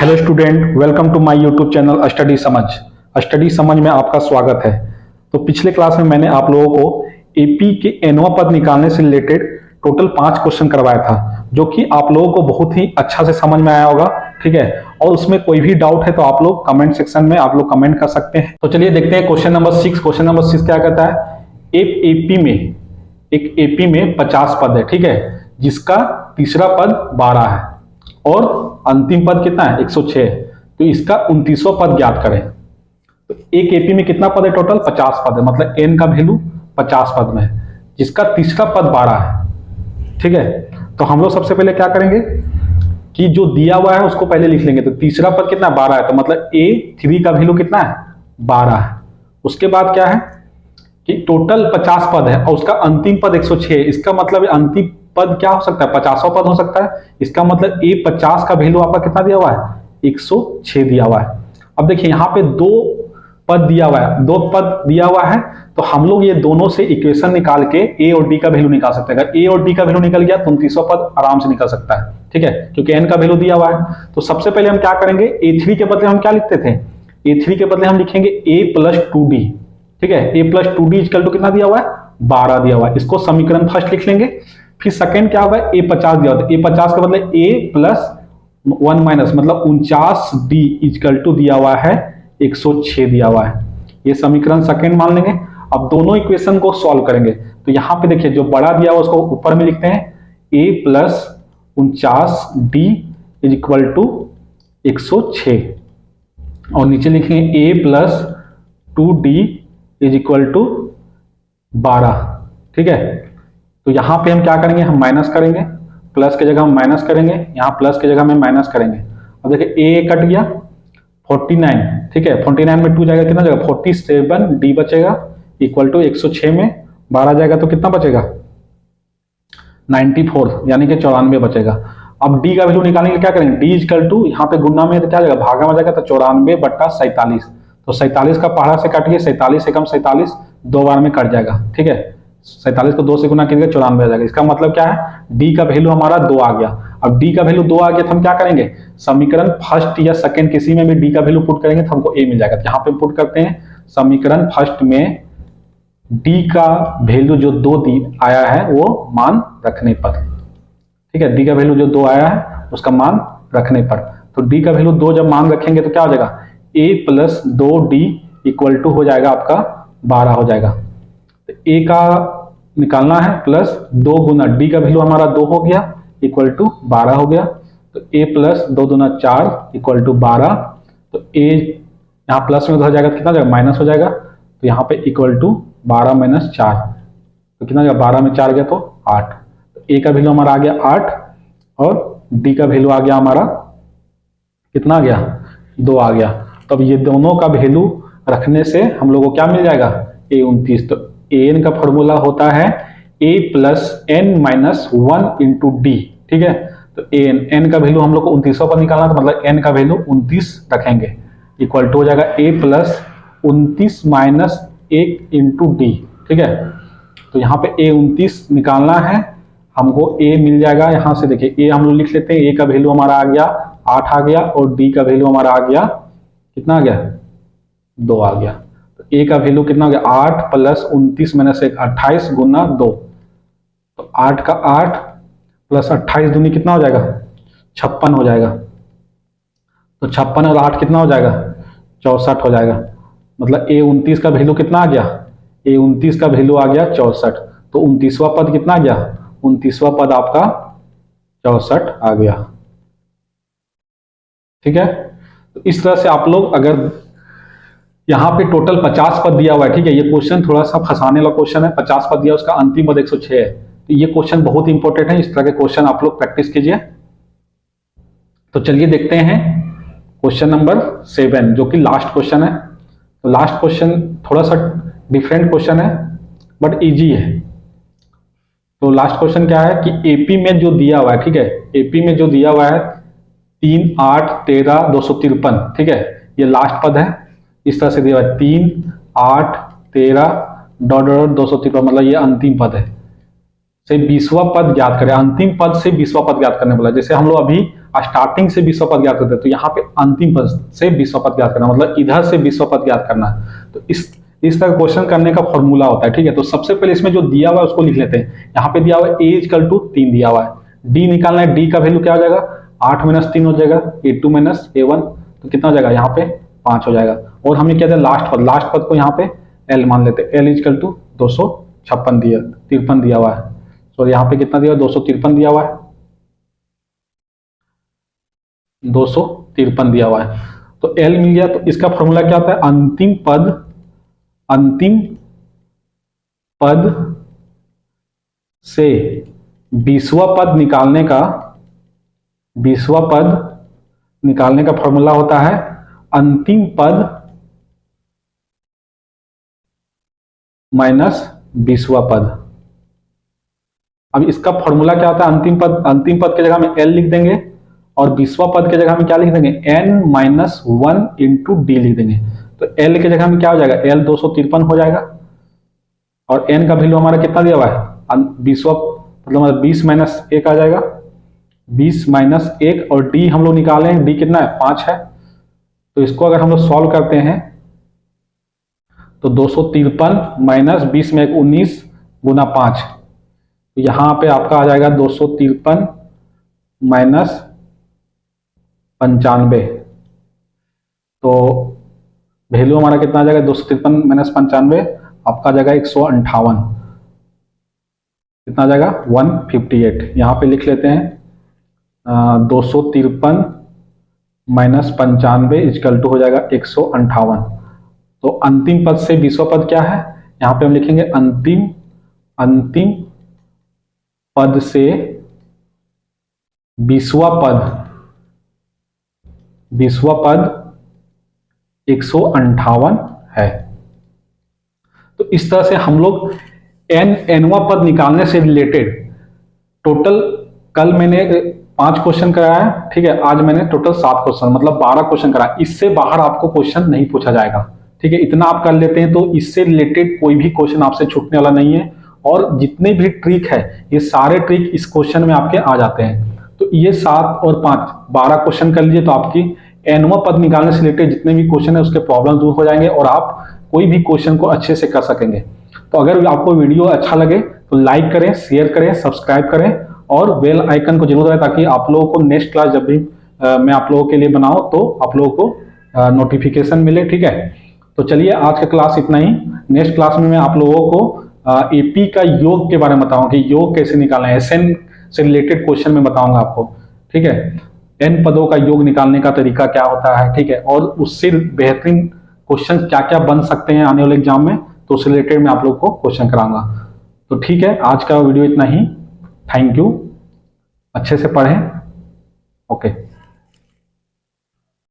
Hello student, welcome to my YouTube channel study समझ में आपका स्वागत है। तो पिछले क्लास में मैंने आप लोगों को एपी के एनवा पद निकालने से रिलेटेड टोटल 5 क्वेश्चन करवाया था, जो कि आप लोगों को बहुत ही अच्छा से समझ में आया होगा। ठीक है, और उसमें कोई भी डाउट है तो आप लोग कमेंट सेक्शन में आप लोग कमेंट कर सकते हैं। तो चलिए देखते हैं क्वेश्चन नंबर 6। क्वेश्चन नंबर 6 क्या कहता है? एक एपी में 50 पद है, ठीक है, जिसका तीसरा पद 12 है और अंतिम पद कितना है? 106। तो इसका 29वां पद ज्ञात करें। तो एक एपी में कितना पद है? टोटल 50 पद है, मतलब एन का वैल्यू 50 पद में है, जिसका तीसरा पद 12 है। ठीक है, तो हम लोग सबसे पहले क्या करेंगे कि जो दिया हुआ है उसको पहले लिख लेंगे। तो तीसरा पद कितना? 12 है, तो मतलब A3 का वैल्यू कितना है? 12 है। उसके बाद क्या है कि टोटल 50 पद है और उसका अंतिम पद 106। इसका मतलब अंतिम पद क्या हो सकता है? 50वां पद हो सकता है। इसका मतलब A50 का वैल्यू आपका कितना दिया हुआ है? 106 दिया हुआ है। अब देखिए यहाँ पे दो पद दिया हुआ है, तो हम लोग ये दोनों से इक्वेशन निकाल के A और D का वैल्यू निकाल सकते हैं। अगर A और D का वैल्यू निकल गया तो 29वां पद आराम से निकल सकता है। ठीक है, क्योंकि n का वैल्यू दिया हुआ है। तो सबसे पहले हम क्या करेंगे? A3 के बदले हम क्या लिखते थे? A3 के बदले हम लिखेंगे A+2D। ठीक है, A+2D इक्वल टू कितना दिया हुआ है? 12 दिया हुआ है। इसको समीकरण फर्स्ट लिख लेंगे। फिर सेकंड क्या हुआ है? A50 दिया हुआ है। A50 के बदले A+1 मतलब 49D इक्वल टू दिया हुआ है 106 दिया हुआ है। ये समीकरण सेकंड मान लेंगे। अब दोनों इक्वेशन को सॉल्व करेंगे। तो यहां पे देखिए जो बड़ा दिया हुआ उसको ऊपर में लिखते हैं A+49D इक्वल टू 106 और नीचे लिखेंगे A+2D इक्वल टू 12। ठीक है, तो यहां पे हम क्या करेंगे? हम माइनस करेंगे। प्लस की जगह हम माइनस करेंगे, यहां प्लस की जगह में माइनस करेंगे। अब देखिए A कट गया 49। ठीक है, 49 में 2 जाएगा, कितना जाएगा? 47D बचेगा इक्वल टू 106 में 12 जाएगा तो कितना बचेगा? 94 यानी कि 94 बचेगा। अब D का वैल्यू निकालेंगे, क्या करेंगे? D इक्वल टू यहाँ पे गुना में तो क्या जाएगा? भागा में जाएगा, तो 94/47। तो 47 का पहाड़ा से काटिए, 47 एकम 47 दो बार में कट जाएगा। ठीक है, 47 को 2 से गुना कीजिएगा, 94 आ जाएगा। इसका मतलब क्या है? D का वैल्यू हमारा 2 आ गया। अब D का वैल्यू 2 आ गया तो हम क्या करेंगे? समीकरण फर्स्ट या सेकंड किसी में भी D का वैल्यू पुट करेंगे तो हमको A मिल जाएगा। तो यहाँ पे पुट करते हैं समीकरण फर्स्ट में D का वैल्यू जो 2 आया है वो मान रखने पर। ठीक है, D का वैल्यू जो 2 आया है उसका मान रखने पर। तो D का वैल्यू 2 जब मान रखेंगे तो क्या हो जाएगा? A+2D इक्वल टू हो जाएगा आपका 12 हो जाएगा। तो A का निकालना है प्लस 2 गुना D का वैल्यू हमारा 2 हो गया इक्वल टू 12 हो गया। तो A+2 दूना 4 इक्वल टू 12। तो A यहाँ प्लस में हो जाएगा, कितना जाएगा? माइनस हो जाएगा। तो यहाँ पे इक्वल टू 12 - 4, तो कितना जाएगा? 12 में 4 गया तो 8। तो A का वैल्यू हमारा आ गया 8 और D का वैल्यू आ गया हमारा कितना आ गया? 2 आ गया। तो अब ये दोनों का वैल्यू रखने से हम लोगों को क्या मिल जाएगा? A29। तो an का फॉर्मूला होता है A+n-1 इंटू D। ठीक है, तो n का वैल्यू हम लोग को 29वां पर निकालना, तो मतलब n का वैल्यू 29 रखेंगे इक्वल टू हो जाएगा A+29 - 1 इंटू D। ठीक है, तो यहाँ पे A29 निकालना है हमको। A मिल जाएगा यहाँ से, देखिए A हम लोग लिख लेते हैं। A का वैल्यू हमारा आ गया 8 आ गया और D का वैल्यू हमारा आ गया कितना आ गया? 2 आ गया। तो A का वैल्यू कितना हो गया? 8 + 29 - 1 28 गुना 2। तो 8 का 8 प्लस 28 दूनी कितना हो जाएगा? 56 हो जाएगा। तो 56 और 8 कितना हो जाएगा? 64 हो जाएगा। मतलब A29 का वैल्यू कितना आ गया? A29 का वैल्यू आ गया 64। तो 29वां पद कितना आ गया? 29वां पद आपका 64 आ गया। ठीक है, तो इस तरह से आप लोग, अगर यहाँ पे टोटल 50 पद दिया हुआ है, ठीक है, ये क्वेश्चन थोड़ा सा फंसाने वाला क्वेश्चन है। 50 पद दिया, उसका अंतिम पद 106 है। तो ये क्वेश्चन बहुत इंपॉर्टेंट है। इस तरह के क्वेश्चन आप लोग प्रैक्टिस कीजिए। तो चलिए देखते हैं क्वेश्चन नंबर 7, जो कि लास्ट क्वेश्चन है। तो लास्ट क्वेश्चन थोड़ा सा डिफरेंट क्वेश्चन है बट इजी है। तो लास्ट क्वेश्चन क्या है कि एपी में जो दिया हुआ है, ठीक है, एपी में जो दिया हुआ है 3, 8, 13, 253। ठीक है, ये लास्ट पद है। इस तरह से दिया हुआ है 3, 8, 13 ... 253, मतलब ये अंतिम पद है। से 20वां पद ज्ञात करें। अंतिम पद से 20वां पद ज्ञात करने बोला। जैसे हम लोग अभी स्टार्टिंग से 20वां पद ज्ञात करते हैं, तो यहाँ पे अंतिम पद से 20वां पद ज्ञात करना, मतलब इधर से 20वां पद ज्ञात करना है। तो इस तरह क्वेश्चन करने का फॉर्मूला होता है, ठीक है। तो सबसे पहले इसमें जो दिया हुआ है उसको लिख लेते हैं। यहाँ पे दिया हुआ है a = 3 दिया हुआ है, d निकालना है, d का वैल्यू क्या हो जाएगा 8 - 3 हो जाएगा, a2 - a1, तो कितना हो जाएगा यहाँ पे 5 हो जाएगा। और हमने क्या दिया लास्ट पद को यहाँ पे l मान लेते हैं, l = 256 53 दिया हुआ है। तो यहाँ पे कितना दिया हुआ 253 दिया हुआ है, 253 दिया हुआ है। तो l मिल गया। तो इसका फॉर्मूला क्या होता है, अंतिम पद से 20वां पद निकालने का फॉर्मूला होता है अंतिम पद माइनस 20वां पद। अब इसका फॉर्मूला क्या होता है, अंतिम पद की जगह में l लिख देंगे और 20वां पद की जगह में क्या लिख देंगे n - 1 × d लिख देंगे। तो l की जगह में क्या हो जाएगा, l 253 हो जाएगा और n का वैल्यू हमारा कितना दिया हुआ है 20वां, मतलब 20 - 1 आ जाएगा, 20 - 1 और d हम लोग निकाले हैं, d कितना है 5 है। तो इसको अगर हम लोग सॉल्व करते हैं तो 253 - 20 में 19 × 5, तो यहाँ पे आपका आ जाएगा 253 - 95। तो वैल्यू हमारा कितना आ जाएगा 253 - 95 आपका आ जाएगा 158, कितना आ जाएगा 158। यहाँ पे लिख लेते हैं 253 - 95 = हो जाएगा 158। तो अंतिम पद से 20वां पद क्या है, यहाँ पे हम लिखेंगे अंतिम पद से 20वां पद 158 है। तो इस तरह से हम लोग nवां पद निकालने से रिलेटेड टोटल, कल मैंने 5 क्वेश्चन कराया, ठीक है, आज मैंने टोटल 7 क्वेश्चन, मतलब 12 क्वेश्चन कराया। इससे बाहर आपको क्वेश्चन नहीं पूछा जाएगा, ठीक है। इतना आप कर लेते हैं तो इससे रिलेटेड कोई भी क्वेश्चन आपसे छूटने वाला नहीं है। और जितने भी ट्रिक है ये सारे ट्रिक इस क्वेश्चन में आपके आ जाते हैं। तो ये 7 और 5 12 क्वेश्चन कर लीजिए तो आपकी nवां पद निकालने से रिलेटेड जितने भी क्वेश्चन है उसके प्रॉब्लम दूर हो जाएंगे और आप कोई भी क्वेश्चन को अच्छे से कर सकेंगे। तो अगर आपको वीडियो अच्छा लगे तो लाइक करें, शेयर करें, सब्सक्राइब करें और बेल आइकन को जरूर दबाएं ताकि आप लोगों को नेक्स्ट क्लास जब भी मैं आप लोगों के लिए बनाऊं तो आप लोगों को नोटिफिकेशन मिले, ठीक है। तो चलिए आज का क्लास इतना ही। नेक्स्ट क्लास में मैं आप लोगों को एपी का योग के बारे में बताऊंगा कि योग कैसे निकालना है, एसएन से रिलेटेड क्वेश्चन में बताऊंगा आपको, ठीक है। n पदों का योग निकालने का तरीका क्या होता है, ठीक है, और उससे बेहतरीन क्वेश्चन क्या क्या बन सकते हैं आने वाले एग्जाम में, तो उससे रिलेटेड मैं आप लोग को क्वेश्चन कराऊंगा। तो ठीक है, आज का वीडियो इतना ही। थैंक यू, अच्छे से पढ़ें, ओके।